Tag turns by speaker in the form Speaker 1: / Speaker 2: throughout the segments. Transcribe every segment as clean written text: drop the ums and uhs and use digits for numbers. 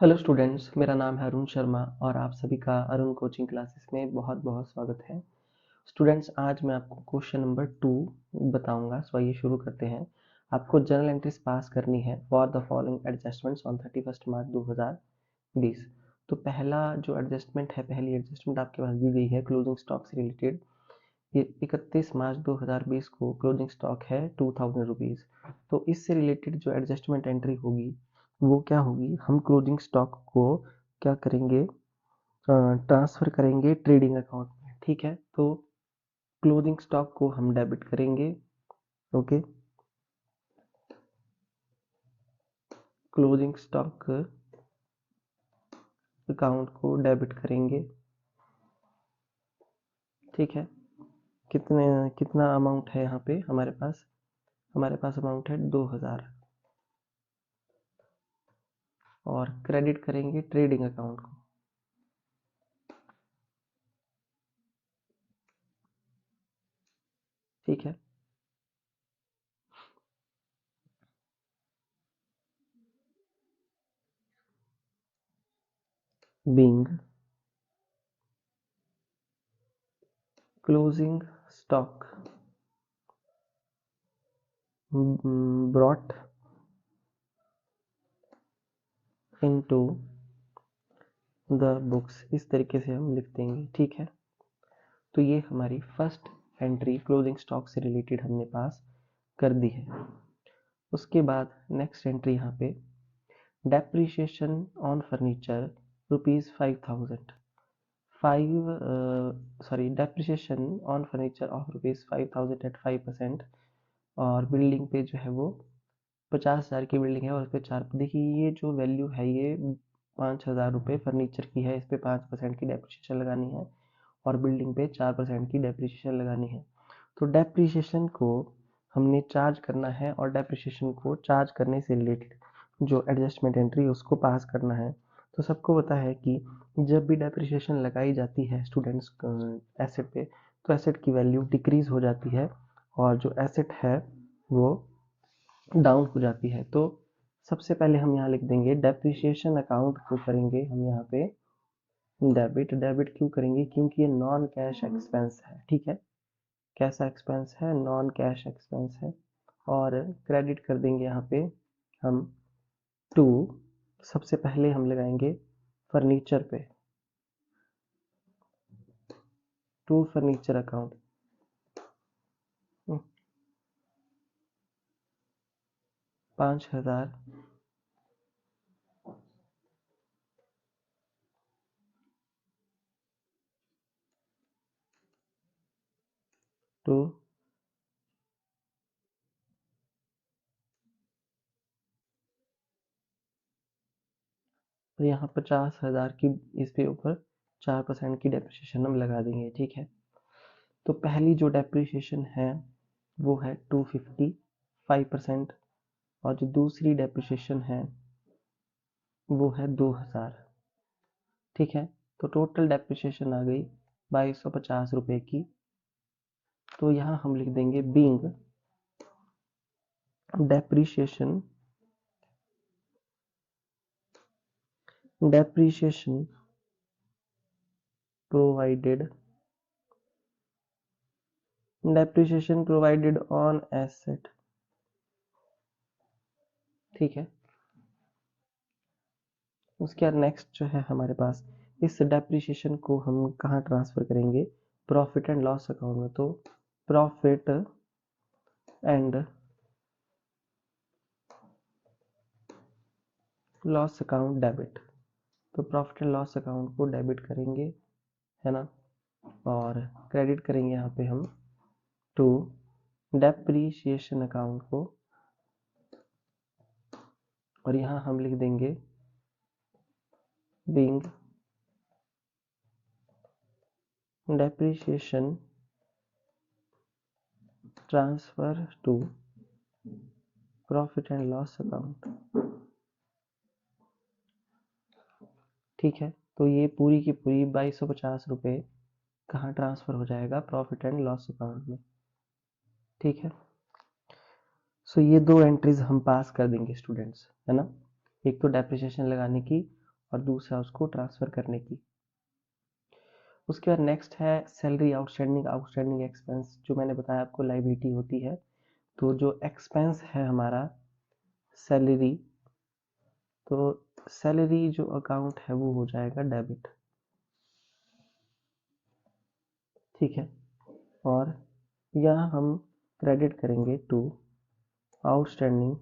Speaker 1: Hello students, मेरा नाम है अरुण शर्मा और आप सभी का अरुण कोचिंग क्लासेस में बहुत बहुत स्वागत है। स्टूडेंट्स, आज मैं आपको क्वेश्चन नंबर 2 बताऊंगा। सो आइए शुरू करते हैं। आपको जर्नल एंट्रीज पास करनी है for the following adjustments on 31 मार्च 2020। तो पहला जो एडजस्टमेंट है, पहली एडजस्टमेंट आपके पास दी गई है क्लोजिंग स्टॉक से रिलेटेड। ये 31 मार्च 2020 को क्लोजिंग स्टॉक है 2000 रुपीज़। तो इससे रिलेटेड जो एडजस्टमेंट एंट्री होगी वो क्या होगी, हम क्लोजिंग स्टॉक को क्या करेंगे, ट्रांसफर करेंगे ट्रेडिंग अकाउंट में। ठीक है, तो क्लोजिंग स्टॉक को हम डेबिट करेंगे। ओके, क्लोजिंग स्टॉक अकाउंट को डेबिट करेंगे। ठीक है, कितना अमाउंट है यहाँ पे हमारे पास अमाउंट है 2000 और क्रेडिट करेंगे ट्रेडिंग अकाउंट को। ठीक है, being closing stock brought into the books, इस तरीके से हम लिख देंगे। ठीक है, तो ये हमारी फर्स्ट एंट्री क्लोजिंग स्टॉक से रिलेटेड हमने पास कर दी है। उसके बाद नेक्स्ट एंट्री यहाँ पे depreciation on furniture ₹5000। Depreciation on furniture of ₹5000 at 5%। और बिल्डिंग पे जो है वो 50,000 की बिल्डिंग है और उस पर 4, देखिए ये जो वैल्यू है ये 5,000 रुपये फर्नीचर की है। इस पे 5% की डेप्रिसिएशन लगानी है और बिल्डिंग पे 4% की डेप्रिसिएशन लगानी है। तो डेप्रिसिएशन को हमने चार्ज करना है और डेप्रिसिएशन को चार्ज करने से रिलेटेड जो एडजस्टमेंट एंट्री उसको पास करना है। तो सबको पता है कि जब भी डेप्रिसिएशन लगाई जाती है स्टूडेंट्स एसेट पे, तो एसेट की वैल्यू डिक्रीज हो जाती है और जो एसेट है वो डाउन हो जाती है। तो सबसे पहले हम यहाँ लिख देंगे डेप्रिसिएशन अकाउंट को करेंगे हम यहाँ पे डेबिट। डेबिट क्यों करेंगे, क्योंकि ये नॉन कैश एक्सपेंस है। ठीक है, कैसा एक्सपेंस है, नॉन कैश एक्सपेंस है। और क्रेडिट कर देंगे यहाँ पे हम टू, सबसे पहले हम लगाएंगे फर्नीचर पे, टू फर्नीचर अकाउंट। 5,000 टू और यहाँ 50,000 की इस पे ऊपर 4% की डेप्रिसिएशन हम लगा देंगे। ठीक है, तो पहली जो डेप्रिसिएशन है वो है 250 5%। और जो दूसरी डेप्रिसिएशन है वो है 2000। ठीक है, तो टोटल डेप्रिसिएशन आ गई 2250 रुपए की। तो यहाँ हम लिख देंगे being depreciation depreciation provided depreciation provided on asset. ठीक है, उसके बाद नेक्स्ट जो है हमारे पास, इस डेप्रिसिएशन को हम कहाँ ट्रांसफर करेंगे, प्रॉफिट एंड लॉस अकाउंट में। तो profit and loss account debit, तो प्रॉफिट एंड लॉस अकाउंट को डेबिट करेंगे, है ना। और क्रेडिट करेंगे यहाँ पे हम टू डेप्रीशिएशन अकाउंट को। और यहाँ हम लिख देंगे being depreciation transfer to profit and loss account. ठीक है, तो ये पूरी की पूरी 2250 रुपये कहाँ ट्रांसफर हो जाएगा, प्रॉफिट एंड लॉस अकाउंट में। ठीक है, सो ये दो एंट्रीज हम पास कर देंगे स्टूडेंट्स, है ना। एक तो डेप्रिसिएशन लगाने की और दूसरा उसको ट्रांसफ़र करने की। उसके बाद नेक्स्ट है सैलरी आउटस्टैंडिंग एक्सपेंस, जो मैंने बताया आपको लायबिलिटी होती है। तो जो एक्सपेंस है हमारा सैलरी, तो सैलरी जो अकाउंट है वो हो जाएगा डेबिट, ठीक है। और यहाँ हम क्रेडिट करेंगे टू आउटस्टैंडिंग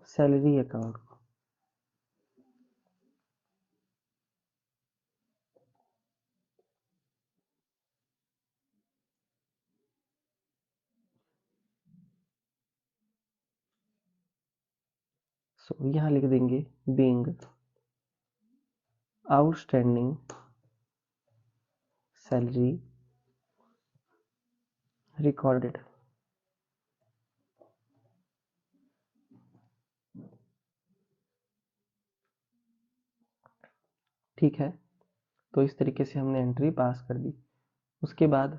Speaker 1: सैलरी अकाउंट। सो यहाँ लिख देंगे बीइंग आउटस्टैंडिंग सैलरी रिकॉर्डेड। ठीक है, तो इस तरीके से हमने एंट्री पास कर दी। उसके बाद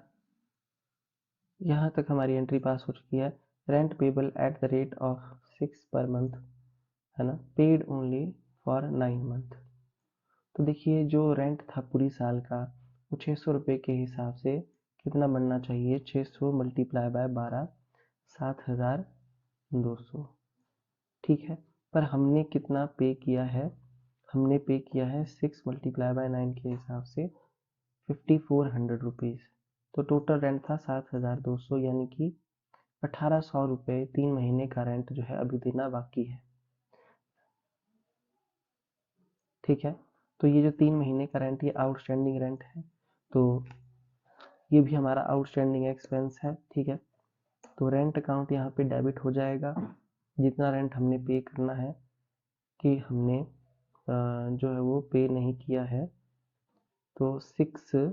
Speaker 1: यहाँ तक हमारी एंट्री पास हो चुकी है। Rent payable at the rate of 6 per month, है ना, पेड ओनली फॉर 9 मंथ। तो देखिए जो रेंट था पूरी साल का वो 600 रुपये के हिसाब से कितना बनना चाहिए, 600 मल्टीप्लाई बाय 12, 7,200, ठीक है। पर हमने कितना पे किया है, हमने पे किया है 6 मल्टीप्लाई बाय 9 के हिसाब से 5400 रुपीज़। तो टोटल रेंट था 7,200, यानी कि 1800 रुपये 3 महीने का रेंट जो है अभी देना बाकी है, ठीक है। तो ये जो 3 महीने का रेंट, ये आउटस्टैंडिंग रेंट है, तो ये भी हमारा आउटस्टैंडिंग एक्सपेंस है, ठीक है। तो रेंट अकाउंट यहाँ पे डेबिट हो जाएगा, जितना रेंट हमने पे करना है, कि हमने जो है वो पे नहीं किया है, तो 600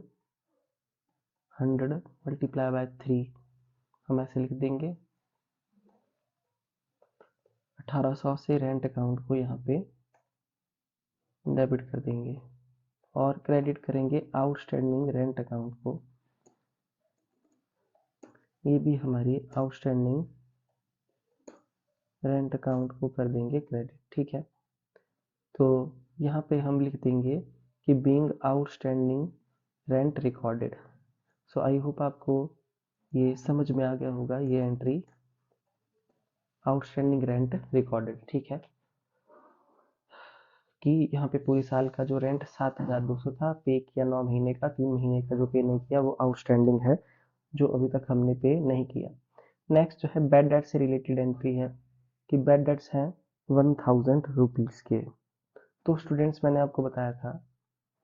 Speaker 1: मल्टीप्लाई बाय 3 हम ऐसे लिख देंगे। 1800 से रेंट अकाउंट को यहाँ पे डेबिट कर देंगे और क्रेडिट करेंगे आउटस्टैंडिंग रेंट अकाउंट को। ये भी हमारी आउटस्टैंडिंग रेंट अकाउंट को कर देंगे क्रेडिट, ठीक है। तो यहाँ पे हम लिख देंगे कि being outstanding rent recorded. So I hope आपको ये समझ में आ गया होगा, ये एंट्री आउटस्टैंडिंग रेंट रिकॉर्डेड, ठीक है। कि यहाँ पे पूरी साल का जो रेंट 7,200 था, पे किया 9 महीने का, 3 महीने का जो पे नहीं किया वो आउटस्टैंडिंग है, जो अभी तक हमने पे नहीं किया। नेक्स्ट जो है बैड डेट से रिलेटेड एंट्री है, कि बैड डेट्स हैं 1000 रुपीज़ के। तो स्टूडेंट्स मैंने आपको बताया था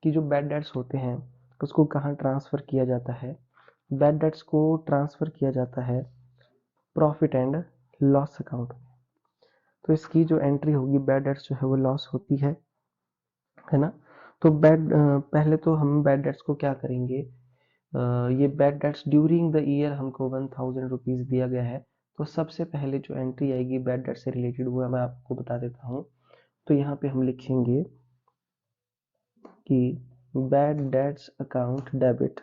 Speaker 1: कि जो बैड डेट्स होते हैं उसको कहाँ ट्रांसफ़र किया जाता है। बैड डेट्स को ट्रांसफ़र किया जाता है प्रॉफिट एंड लॉस अकाउंट में। तो इसकी जो एंट्री होगी बैड डेट्स जो है वो लॉस होती है ना। तो पहले तो हम बैड डेट्स को क्या करेंगे, ये bad debts during the year हमको 1000 रुपीज़ दिया गया है। तो सबसे पहले जो एंट्री आएगी बैड डेट से रिलेटेड वो मैं आपको बता देता हूँ। तो यहाँ पे हम लिखेंगे कि बैड डेट्स अकाउंट डेबिट,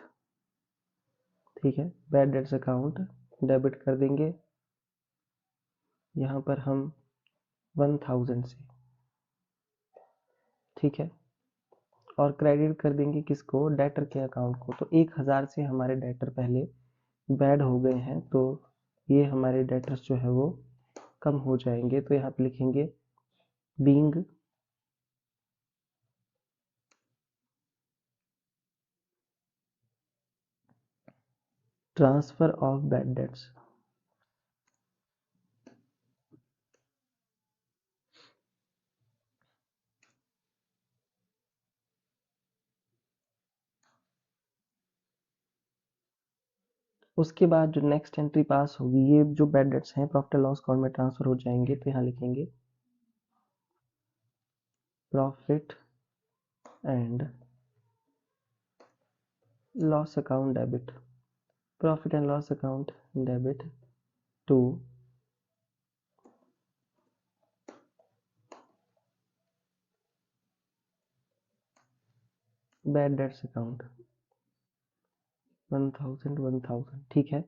Speaker 1: ठीक है। बैड डेट्स अकाउंट डेबिट कर देंगे यहाँ पर हम 1000 से, ठीक है। और क्रेडिट कर देंगे किसको, डेटर के अकाउंट को। तो 1000 से हमारे डेटर पहले बैड हो गए हैं, तो ये हमारे डेटर्स जो है वो कम हो जाएंगे। तो यहाँ पे लिखेंगे being transfer of bad debts. उसके बाद जो नेक्स्ट एंट्री पास होगी, ये जो बैड डेट्स हैं प्रॉफिट एंड लॉस अकाउंट में ट्रांसफर हो जाएंगे। तो यहाँ लिखेंगे profit and loss account debit, profit and loss account debit to bad debts account 1000, ठीक है।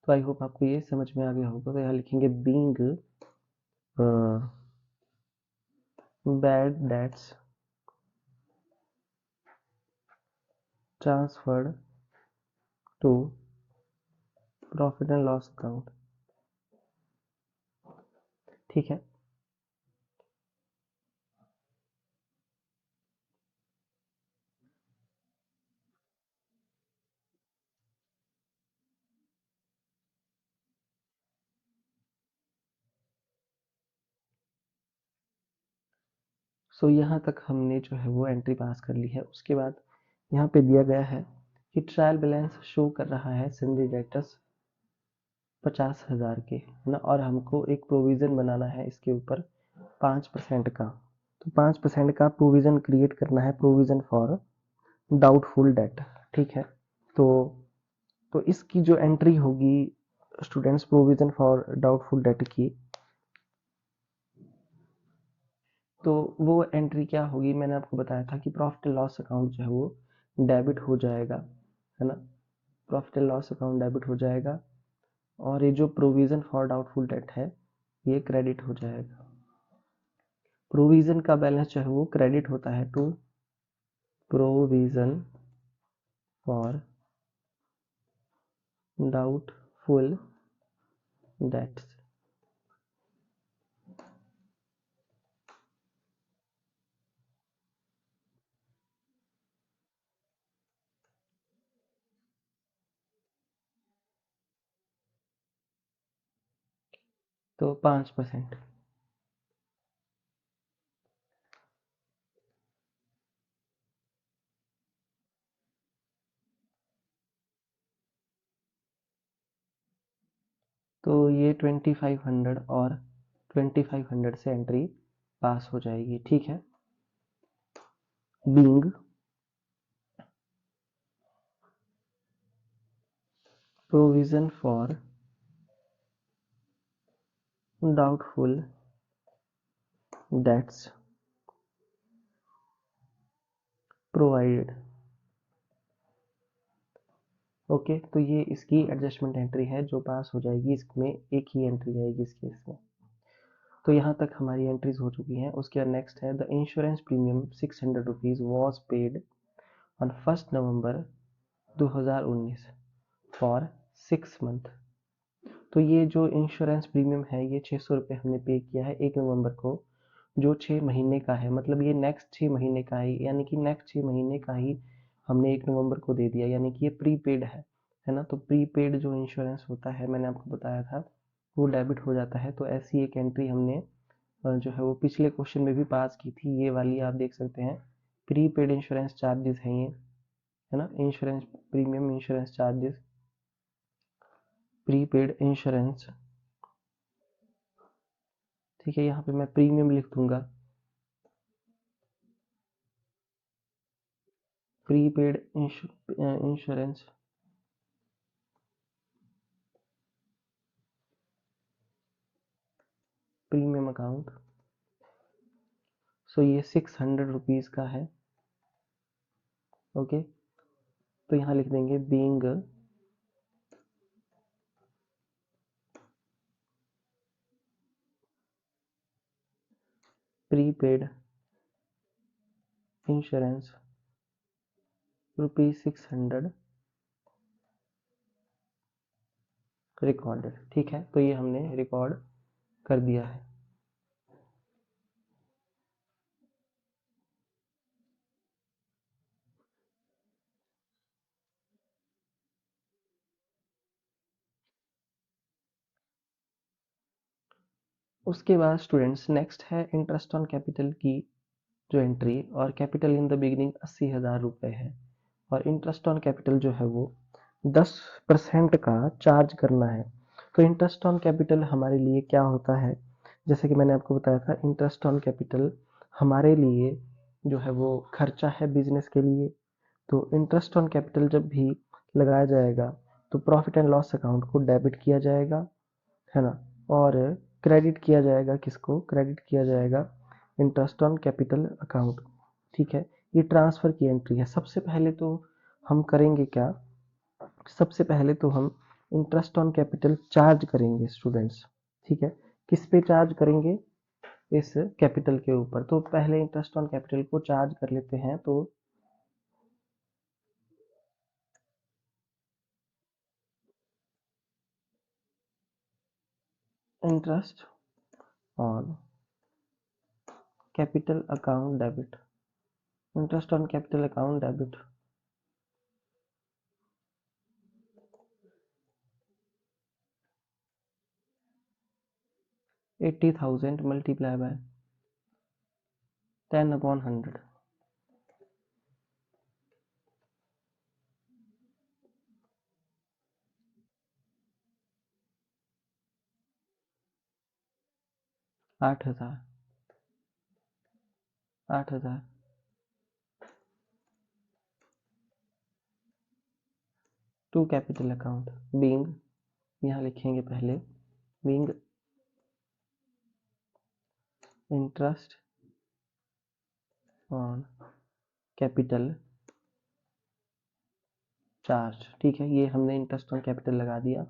Speaker 1: तो आई होप आपको ये समझ में आ गया होगा। तो यहाँ लिखेंगे being bad debts transferred to profit and loss account. ठीक है, सो यहाँ तक हमने जो है वो एंट्री पास कर ली है। उसके बाद यहाँ पे दिया गया है कि ट्रायल बैलेंस शो कर रहा है सन्ड्री डेटर्स 50,000 के, है ना, और हमको एक प्रोविजन बनाना है इसके ऊपर 5% का। तो 5% का प्रोविजन क्रिएट करना है, प्रोविजन फॉर डाउटफुल डेट। ठीक है, तो इसकी जो एंट्री होगी students provision for doubtful debt की, तो वो एंट्री क्या होगी, मैंने आपको बताया था कि प्रॉफिट एंड लॉस अकाउंट जो है वो डेबिट हो जाएगा, है ना, profit and loss account debit हो जाएगा, और ये जो प्रोविजन फॉर डाउटफुल डेट है ये क्रेडिट हो जाएगा। प्रोविजन का बैलेंस जो है वो क्रेडिट होता है to provision for doubtful debts. तो 5%। तो ये 2500 और 2500 से एंट्री पास हो जाएगी। ठीक है, being provision for doubtful dates provided. Okay, तो ये इसकी एडजस्टमेंट एंट्री है जो पास हो जाएगी, इसमें एक ही एंट्री आएगी इस केस में। तो यहाँ तक हमारी एंट्रीज हो चुकी हैं। उसके बाद नेक्स्ट है the insurance premium 600 rupees was paid on 1 November 2019 for 6 month. तो ये जो इंश्योरेंस प्रीमियम है ये 600 रुपये हमने पे किया है 1 नवंबर को, जो 6 महीने का है, मतलब ये नेक्स्ट 6 महीने का ही, यानी कि नेक्स्ट 6 महीने का ही हमने 1 नवंबर को दे दिया, यानी कि ये प्रीपेड है ना। तो प्रीपेड जो इंश्योरेंस होता है मैंने आपको बताया था वो डेबिट हो जाता है। तो ऐसी एक एंट्री हमने जो है वो पिछले क्वेश्चन में भी पास की थी, ये वाली आप देख सकते हैं, प्रीपेड इंश्योरेंस चार्जेस हैं ये, है ना, insurance premium insurance charges prepaid insurance. ठीक है, यहाँ पे मैं प्रीमियम लिख दूंगा, प्रीपेड इंश्योरेंस प्रीमियम अकाउंट। सो ये 600 रुपीज का है। ओके, तो यहाँ लिख देंगे बीइंग प्रीपेड इंश्योरेंस ₹600 रिकॉर्डेड। ठीक है, तो ये हमने रिकॉर्ड कर दिया है। उसके बाद स्टूडेंट्स नेक्स्ट है इंटरेस्ट ऑन कैपिटल की जो एंट्री, और कैपिटल इन द बिगिनिंग 80,000 रुपये है, और इंटरेस्ट ऑन कैपिटल जो है वो 10% का चार्ज करना है। तो इंटरेस्ट ऑन कैपिटल हमारे लिए क्या होता है, जैसे कि मैंने आपको बताया था, इंटरेस्ट ऑन कैपिटल हमारे लिए जो है वो खर्चा है बिजनेस के लिए। तो इंटरेस्ट ऑन कैपिटल जब भी लगाया जाएगा तो प्रॉफिट एंड लॉस अकाउंट को डेबिट किया जाएगा, है ना, और क्रेडिट किया जाएगा, किसको क्रेडिट किया जाएगा, इंटरेस्ट ऑन कैपिटल अकाउंट। ठीक है, ये ट्रांसफर की एंट्री है। सबसे पहले तो हम करेंगे क्या, सबसे पहले तो हम इंटरेस्ट ऑन कैपिटल चार्ज करेंगे स्टूडेंट्स। ठीक है, किस पे चार्ज करेंगे, इस कैपिटल के ऊपर। तो पहले इंटरेस्ट ऑन कैपिटल को चार्ज कर लेते हैं। तो interest on capital account debit, interest on capital account debit 80,000 multiply by 10/100, आठ हजार 8,000 टू कैपिटल अकाउंट बीइंग, यहाँ लिखेंगे पहले being interest on capital charge. ठीक है, ये हमने इंटरेस्ट ऑन कैपिटल लगा दिया।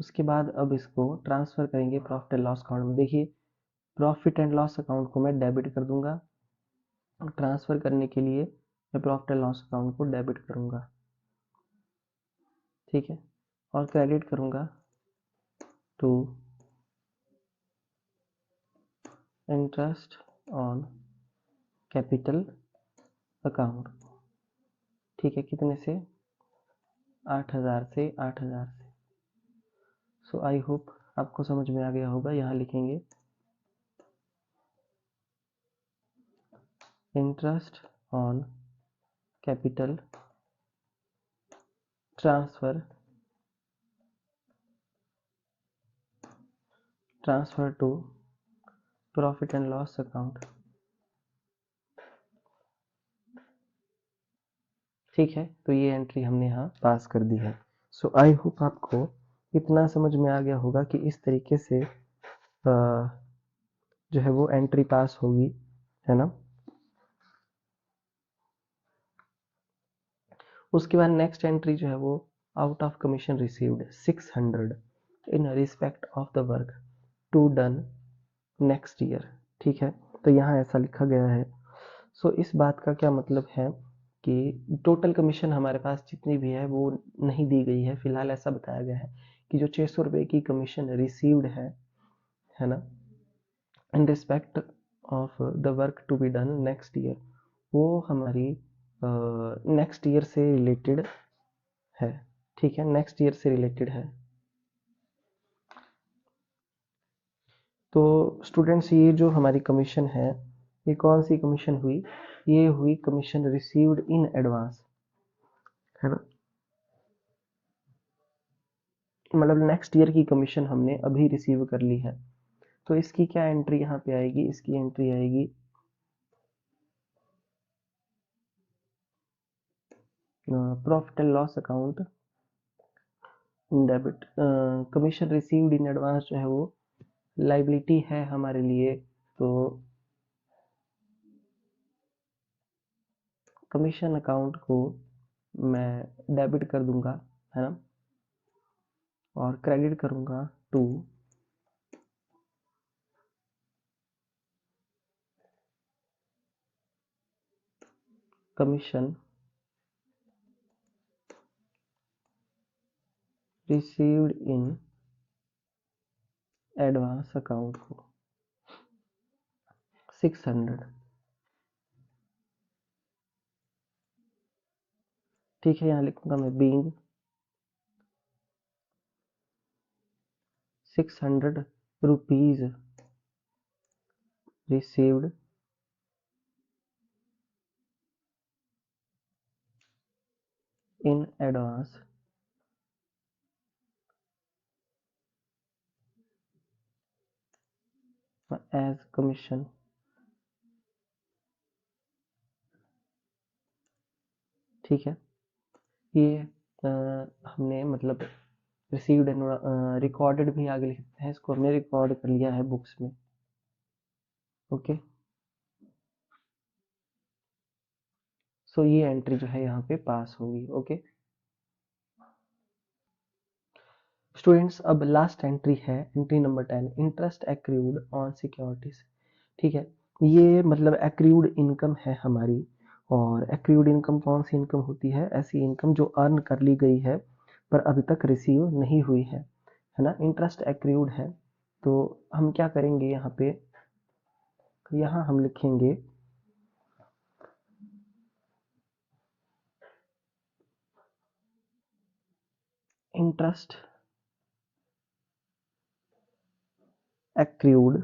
Speaker 1: उसके बाद अब इसको ट्रांसफर करेंगे प्रॉफिट एंड लॉस अकाउंट में। देखिए, प्रॉफिट एंड लॉस अकाउंट को मैं डेबिट कर दूंगा, ट्रांसफर करने के लिए मैं प्रॉफिट एंड लॉस अकाउंट को डेबिट करूंगा। ठीक है, और क्रेडिट करूंगा to interest on capital account. ठीक है, कितने से? 8,000 से 8,000 से। सो आई होप आपको समझ में आ गया होगा। यहाँ लिखेंगे interest on capital transfer to profit and loss account. ठीक है, तो ये एंट्री हमने यहाँ पास कर दी है। सो आई होप आपको इतना समझ में आ गया होगा कि इस तरीके से जो है वो एंट्री पास होगी, है ना। उसके बाद नेक्स्ट एंट्री जो है वो out of commission received 600 in respect of the work to done next year. ठीक है, तो यहाँ ऐसा लिखा गया है। सो इस बात का क्या मतलब है कि टोटल कमीशन हमारे पास जितनी भी है वो नहीं दी गई है। फिलहाल ऐसा बताया गया है कि जो 600 रुपये की कमीशन रिसीव्ड है ना, in respect of the work to be done next year, वो हमारी नेक्स्ट ईयर से रिलेटेड है। ठीक है, नेक्स्ट ईयर से रिलेटेड है। तो स्टूडेंट्स, ये जो हमारी कमीशन है, ये कौन सी कमीशन हुई? ये हुई कमीशन रिसीव्ड इन एडवांस, है ना। मतलब नेक्स्ट ईयर की कमीशन हमने अभी रिसीव कर ली है। तो इसकी क्या एंट्री यहाँ पे आएगी? इसकी एंट्री आएगी profit and loss account debit. Commission received in advance जो है वो लाइबिलिटी है हमारे लिए, तो कमीशन अकाउंट को मैं डेबिट कर दूंगा, है ना, और क्रेडिट करूंगा to commission received in advance account को 600। ठीक है, यहाँ लिखूंगा मैं being 600 rupees received in advance as commission. ठीक है, ये हमने मतलब रिसीव्ड एंड रिकॉर्डेड भी आगे लिखते हैं, इसको हमने रिकॉर्ड कर लिया है बुक्स में। ओके, सो ये एंट्री जो है यहाँ पे पास होगी। ओके स्टूडेंट्स, अब लास्ट एंट्री है entry number 10, interest accrued on securities. ठीक है, ये मतलब एक्रूड इनकम है हमारी। और एक्रूड इनकम कौन सी इनकम होती है? ऐसी इनकम जो अर्न कर ली गई है पर अभी तक रिसीव नहीं हुई है ना। इंटरेस्ट एक्रूड है, तो हम क्या करेंगे यहाँ पे, यहाँ हम लिखेंगे interest accrued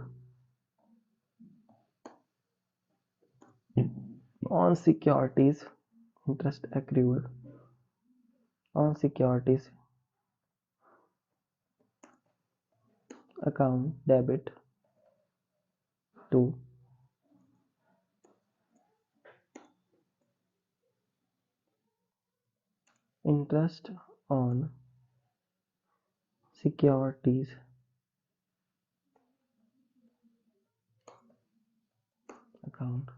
Speaker 1: on securities, interest accrued on securities account debit to interest on securities account।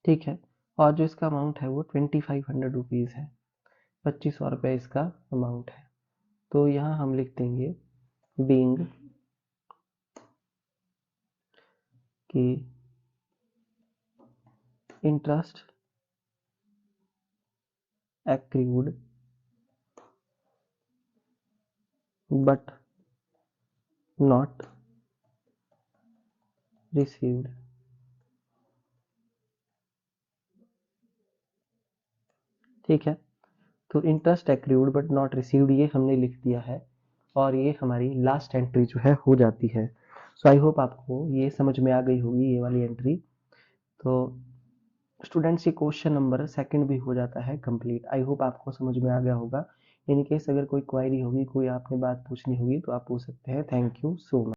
Speaker 1: ठीक है, और जो इसका अमाउंट है वो 2500 रुपीज़ है, 2500 रुपये इसका अमाउंट है। तो यहाँ हम लिख देंगे बीइंग कि interest accrued but not received। ठीक है, तो interest accrued but not received ये हमने लिख दिया है, और ये हमारी लास्ट एंट्री जो है हो जाती है। सो आई होप आपको ये समझ में आ गई होगी ये वाली एंट्री। तो स्टूडेंट्स ये क्वेश्चन नंबर सेकंड भी हो जाता है कंप्लीट। आई होप आपको समझ में आ गया होगा। इन केस अगर कोई क्वायरी होगी, कोई आपने बात पूछनी होगी तो आप पूछ सकते हैं। Thank you so much.